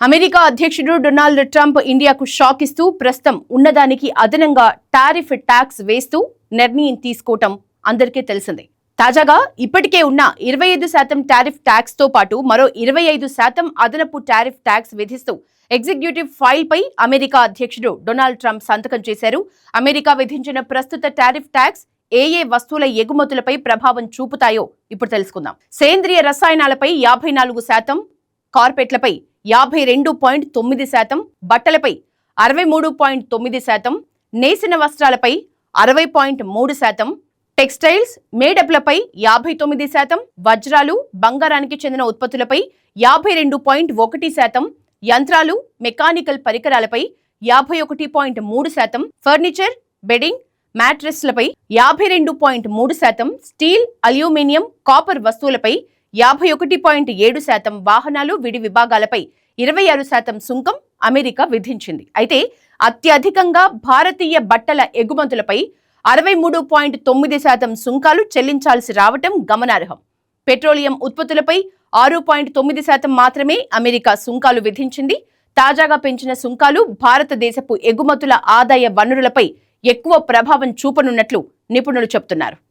America అధ్యక్షుడు Donald Trump ఇండియాకు shock ఇస్తూ ప్రస్తుతం ఉన్నదానికి అదనంగా టారిఫ్ ట్యాక్స్ వేస్తూ నిర్ణయం తీసుకోవటం అందరికీ తెలిసిందే. తాజాగా ఇప్పటికే ఉన్న 25% టారిఫ్ ట్యాక్స్ తో పాటు మరో 25% అదనపు టారిఫ్ ట్యాక్స్ విధిస్తూ ఎగ్జిక్యూటివ్ ఫైల్ పై అమెరికా అధ్యక్షుడు డొనాల్డ్ ట్రంప్ సంతకం చేశారు. అమెరికా విధించిన ప్రస్తుత టారిఫ్ ట్యాక్స్ ఏ వస్తువుల ఎగుమతులపై ప్రభావం చూపుతాయో ఇప్పుడు తెలుసుకుందాం. సేంద్రియ రసాయనాలపై 54%, కార్పెట్లపై 52.9%, బట్టలపై 63.9%, నేసిన వస్త్రాలపై 60.3%, టెక్స్టైల్స్ మేడప్లపై 59%, వజ్రాలు బంగారానికి చెందిన ఉత్పత్తులపై 52.1%, యంత్రాలు మెకానికల్ పరికరాలపై 51.3%, ఫర్నిచర్ బెడ్డింగ్ మ్యాట్రెస్లపై 52.3%, స్టీల్ అల్యూమినియం కాపర్ వస్తువులపై 51.7%, వాహనాలు విడి విభాగాలపై 26% సుంకం అమెరికా విధించింది. అయితే అత్యధికంగా భారతీయ బట్టల ఎగుమతులపై 63.9% సుంకాలు చెల్లించాల్సి రావటం గమనార్హం. పెట్రోలియం ఉత్పత్తులపై 6.9% మాత్రమే అమెరికా సుంకాలు విధించింది. తాజాగా పెంచిన సుంకాలు భారతదేశపు ఎగుమతుల ఆదాయ వనరులపై ఎక్కువ ప్రభావం చూపనున్నట్లు నిపుణులు చెబుతున్నారు.